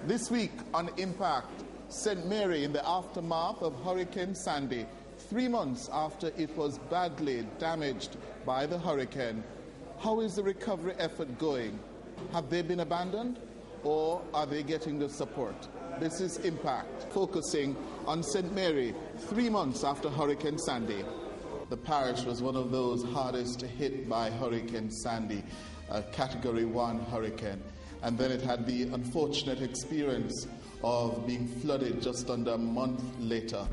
This week on Impact, St. Mary in the aftermath of Hurricane Sandy, 3 months after it was badly damaged by the hurricane. How is the recovery effort going? Have they been abandoned or are they getting the support? This is Impact, focusing on St. Mary 3 months after Hurricane Sandy. The parish was one of those hardest hit by Hurricane Sandy, a Category 1 hurricane. And then it had the unfortunate experience of being flooded just under a month later.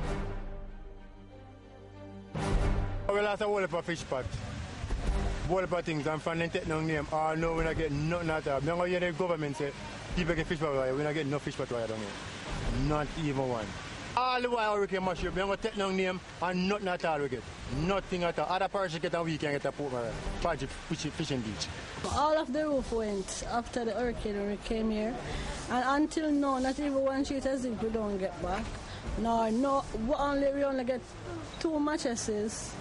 We lost a whole heap of fish pot. Whole heap of things, and from the technical name, no, we're not getting nothing at all. I'm going to hear the government say, people get fish pot, we're not getting no fish pot down here. Not even one. All the while we can mash up, we're going to technical name, and nothing at all we get. Nothing at all. Other parishes get a weekend, get a project fishing beach. All of the roof went after the hurricane when we came here. And until now, not even one sheet of zinc we don't get back. No, we only get 2 mattresses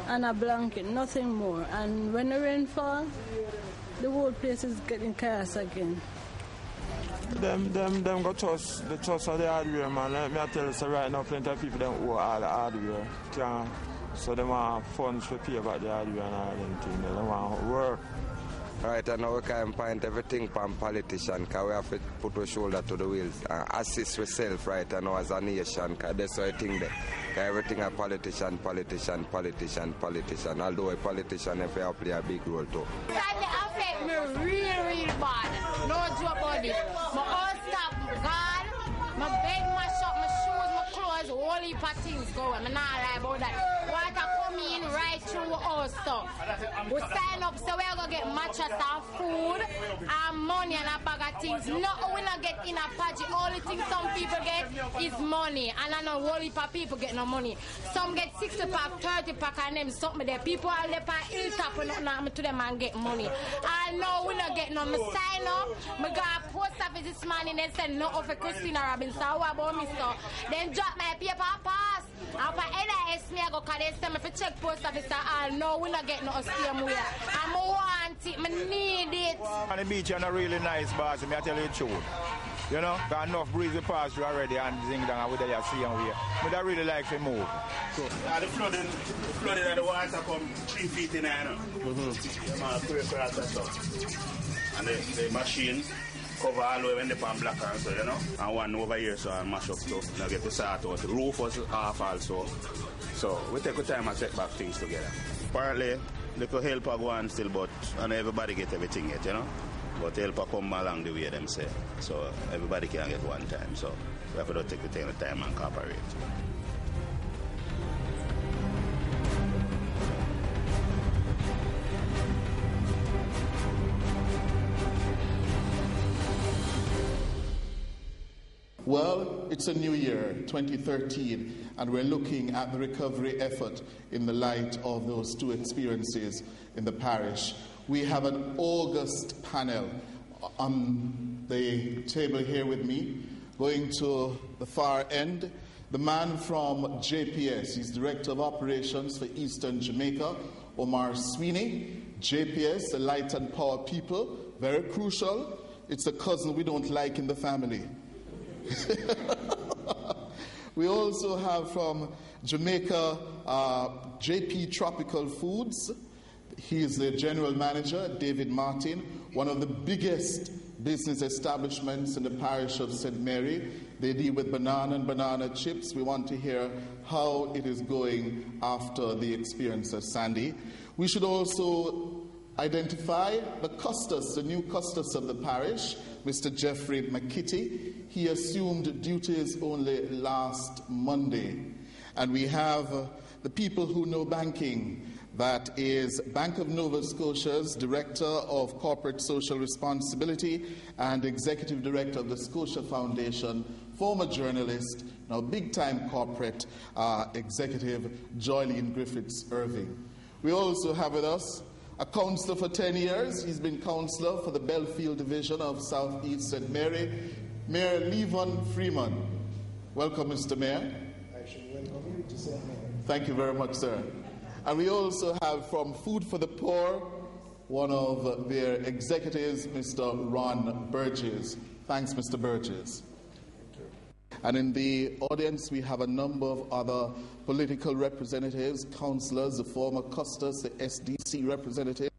and a blanket, nothing more. And when the rain falls, the whole place is getting chaos again. Them got trust, the trust of the hardware, man. Let me tell you, so right now plenty of people don't owe all the hardware. So they want funds to pay about the hardware and all them things. They don't want work. Right, and now we can point everything from politicians, because we have to put our shoulder to the wheels and assist ourselves right and now as a nation, because that's what I think that. Everything a politician. Although a politician if they play a big role too. Sandy affect me really bad. No joke about it. My all stop gone, my bed, my shop, my shoes, my clothes, all heap of things going. I'm not lie about that. Water come in right through our stuff. We sign up so we're going to get mattress and food and money and a bag of things. No, we not get in a budget. Only thing some people get is money. And I know a whole heap of people get no money. Some get 60 pack, 30 pack and them something there. People are left on hilltop and nothing happen to them and get money. I know we not get no. Me sign up. Me got a post office this morning. They said no for Christina Robinson. How about me so? Then drop my paper pass. And for NIS me I go call they send me for check post office. I know we not get no same way. I want it. Me need it. On the beach and a really nice boss. Me I tell you the truth. You know, got enough breeze we pass through already and zing down with the sea and way. But I really like to move. So, the flooding and the water come 3 feet in there. And the machine cover all the way when they pan black and so, you know. And one over here so I mash up so now get the sort out. The roof was half also. So we take the time and set back things together. Partly little help go on still, but and everybody get everything yet, you know. But help come along the way them say. So everybody can get one time. So we have to take the time and cooperate. Well, it's a new year, 2013, and we're looking at the recovery effort in the light of those 2 experiences in the parish. We have an august panel on the table here with me. Going to the far end, the man from JPS, he's Director of Operations for Eastern Jamaica, Omar Sweeney. JPS, the Light and Power people, very crucial. It's a cousin we don't like in the family. We also have from Jamaica, JP Tropical Foods. He is the general manager, David Martin, one of the biggest business establishments in the parish of St. Mary. They deal with banana and banana chips. We want to hear how it is going after the experience of Sandy. We should also identify the custos, the new custos of the parish, Mr. Jeffrey McKitty. He assumed duties only last Monday. And we have the people who know banking. That is Bank of Nova Scotia's Director of Corporate Social Responsibility and Executive Director of the Scotia Foundation, former journalist, now big-time corporate executive, Joylene Griffiths-Irving. We also have with us a councillor for 10 years. He's been councillor for the Belfield Division of South East St. Mary, Mayor Levon Freeman. Welcome, Mr. Mayor. I should welcome you to St. Mary. Thank you very much, sir. And we also have from Food for the Poor, one of their executives, Mr. Ron Burgess. Thanks, Mr. Burgess. And in the audience, we have a number of other political representatives, councillors, the former Custos, the SDC representatives,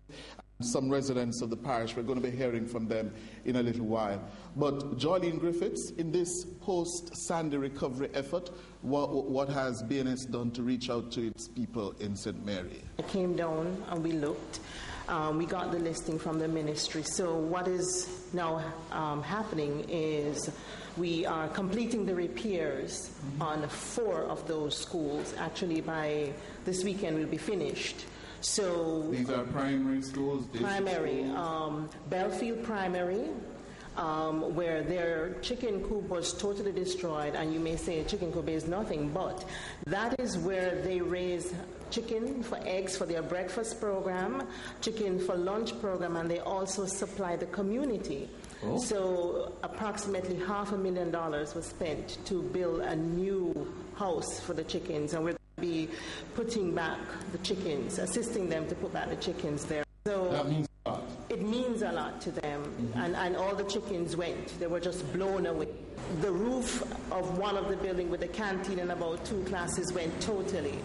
and some residents of the parish. We're going to be hearing from them in a little while. But Joylene Griffiths, in this post-Sandy recovery effort, what has BNS done to reach out to its people in St. Mary? I came down and we looked. We got the listing from the ministry. So what is now happening is we are completing the repairs on 4 of those schools. Actually, by this weekend, we'll be finished. So these are primary schools? Primary. Belfield Primary, where their chicken coop was totally destroyed, and you may say a chicken coop is nothing, but that is where they raise chicken for eggs for their breakfast program, chicken for lunch program, and they also supply the community. Oh. So approximately $500,000 was spent to build a new house for the chickens, and we're going to be putting back the chickens, assisting them to put back the chickens there. So that means a lot. It means a lot to them, and all the chickens went. They were just blown away. The roof of one of the buildings with the canteen and about 2 classes went totally.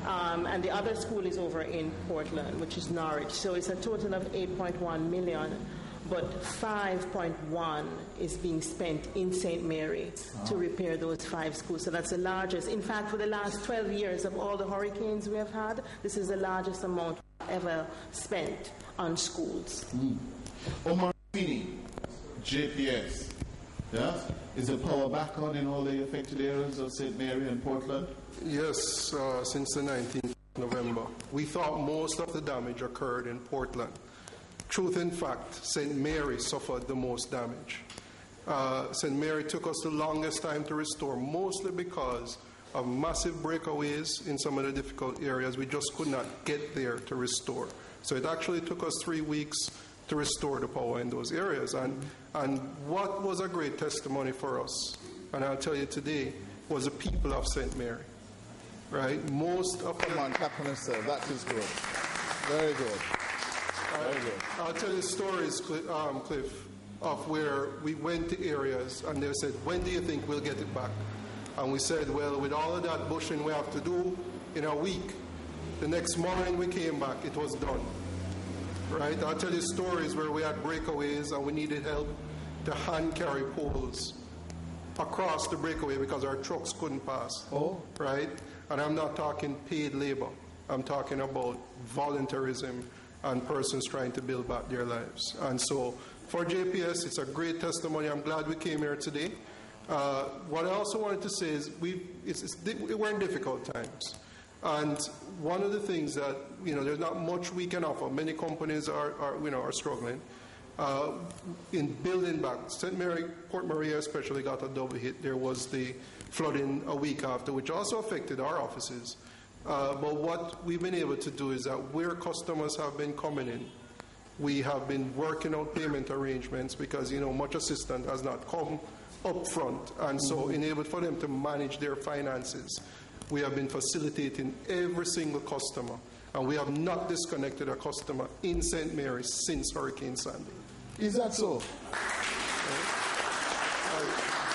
And the other school is over in Portland, which is Norwich. So it's a total of $8.1 million, but 5.1 is being spent in St. Mary to repair those 5 schools. So that's the largest. In fact, for the last 12 years of all the hurricanes we have had, this is the largest amount ever spent on schools. Omar Sweeney, JPS, yeah? Is the power back on in all the affected areas of St. Mary and Portland? Yes, since the 19th of November. We thought most of the damage occurred in Portland. Truth in fact, St. Mary suffered the most damage. St. Mary took us the longest time to restore, mostly because of massive breakaways in some of the difficult areas. We just could not get there to restore. So it actually took us 3 weeks to restore the power in those areas. And what was a great testimony for us, and I'll tell you today, was the people of St. Mary. Right? Most of Come on, clap on yourself. That is good. Very good. Very good. I'll tell you stories, Cliff, of where we went to areas and they said, when do you think we'll get it back? And we said, well, with all of that bushing we have to do in a week, the next morning we came back, it was done. Right? I'll tell you stories where we had breakaways and we needed help to hand carry poles across the breakaway because our trucks couldn't pass. Oh. Right? And I'm not talking paid labor. I'm talking about voluntarism and persons trying to build back their lives. And so for JPS, it's a great testimony. I'm glad we came here today. What I also wanted to say is we're in difficult times. And one of the things that, there's not much we can offer. Many companies are struggling. In building back, St. Mary, Port Maria especially got a double hit. There was the flooding a week after, which also affected our offices. But what we've been able to do is that where customers have been coming in, we have been working out payment arrangements because, much assistance has not come up front. And so enabled for them to manage their finances. We have been facilitating every single customer. And we have not disconnected a customer in St. Mary since Hurricane Sandy. Is that so?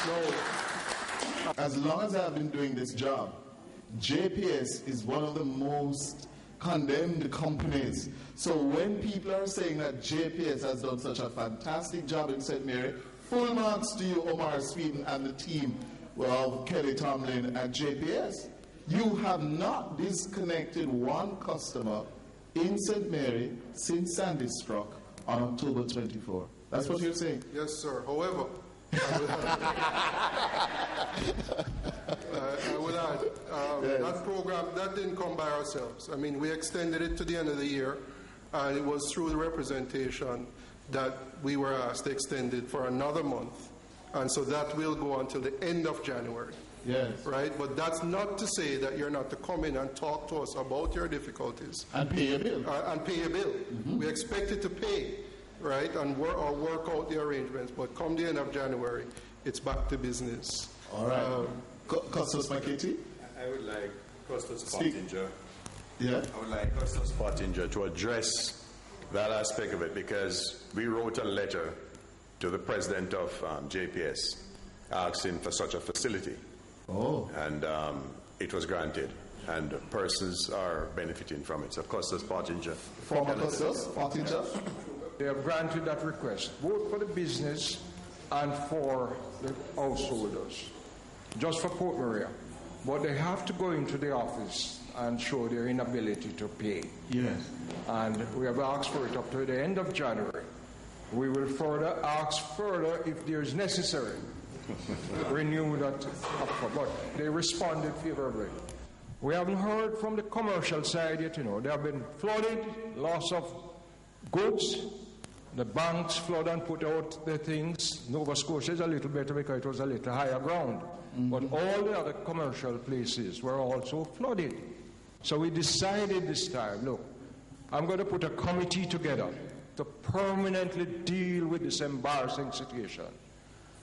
No. As long as I've been doing this job, JPS is one of the most condemned companies. So when people are saying that JPS has done such a fantastic job in St. Mary, full marks to you, Omar Sweeney, and the team of Kelly Tomlin at JPS. You have not disconnected one customer in St. Mary since Sandy struck on October 24. That's what you're saying? Yes, sir. However, I will add, that program, that didn't come by ourselves. I mean, we extended it to the end of the year, and it was through the representation that we were asked to extend it for another month. And so that will go until the end of January. Yes. Right? But that's not to say that you're not to come in and talk to us about your difficulties. And pay your bill. And pay your bill. Mm-hmm. We expect it to pay, right? And work out the arrangements. But come the end of January, it's back to business. All right. Custos Makiti? I would like Custos Pottinger. Yeah? I would like Custos Pottinger to address that aspect of it because we wrote a letter to the president of JPS, asking for such a facility. Oh. And it was granted. And persons are benefiting from it. So Custos Pottinger. Former Custos Pottinger. They have granted that request, both for the business and for the householders, just for Port Maria. But they have to go into the office and show their inability to pay. Yes. And we have asked for it up to the end of January. We will further ask if there is necessary. Renew that offer, but they responded favorably. We haven't heard from the commercial side yet, They have been flooded, loss of goods. The banks flood and put out the things. Nova Scotia is a little better because it was a little higher ground. But all the other commercial places were also flooded. So we decided this time, look, I'm going to put a committee together to permanently deal with this embarrassing situation.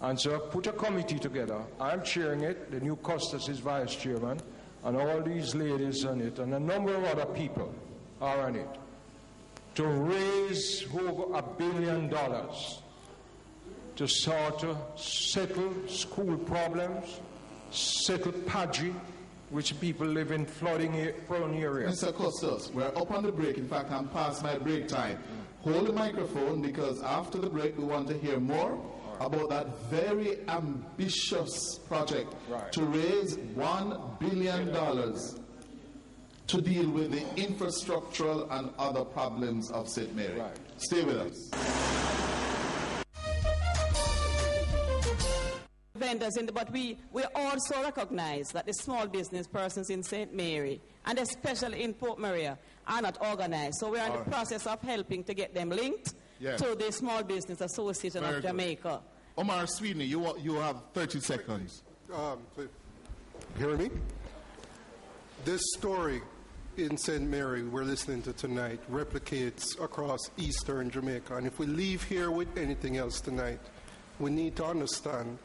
And so I put a committee together. I'm chairing it. The new Custos is vice chairman. And all these ladies on it, and a number of other people are on it, to raise over $1 billion to sort of settle school problems, settle Paji, which people live in flooding-prone areas. Mr. Custos, we're up on the break. In fact, I'm past my break time. Hold the microphone, because after the break we want to hear more about that very ambitious project to raise $1 billion to deal with the infrastructural and other problems of St. Mary. Stay with us. Vendors but we also recognize that the small business persons in St. Mary, and especially in Port Maria, are not organized. So we're in the process of helping to get them linked to the Small Business Association of Jamaica. Omar Sweeney, you have 30 seconds. Hear me? This story in St. Mary we're listening to tonight replicates across eastern Jamaica. And if we leave here with anything else tonight, we need to understand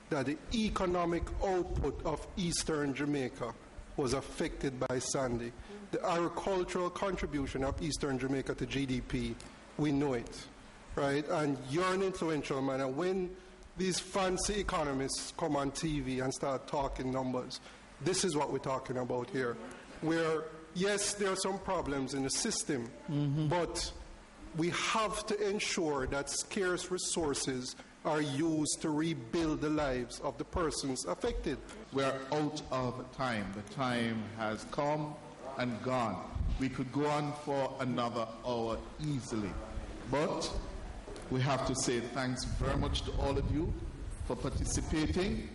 that the economic output of eastern Jamaica was affected by Sandy. The agricultural contribution of eastern Jamaica to GDP, we know it, right? And you're an influential man. And when these fancy economists come on TV and start talking numbers, this is what we're talking about here. Where, yes, there are some problems in the system, but we have to ensure that scarce resources are used to rebuild the lives of the persons affected. We're out of time. The time has come and gone. We could go on for another hour easily. But we have to say thanks very much to all of you for participating.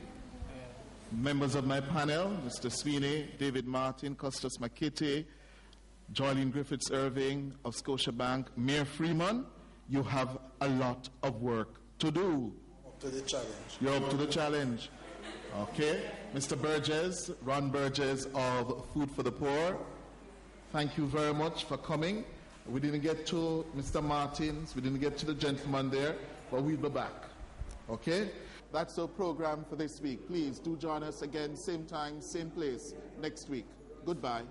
Members of my panel, Mr. Sweeney, David Martin, Custos Makete, Joylene Griffiths-Irving of Scotiabank, Mayor Freeman, you have a lot of work to do. Up to the challenge. You're up to the challenge. Okay. Mr. Burgess, Ron Burgess of Food for the Poor, thank you very much for coming. We didn't get to Mr. Martins, we didn't get to the gentleman there, but we'll be back. Okay? That's our program for this week. Please do join us again, same time, same place, next week. Goodbye.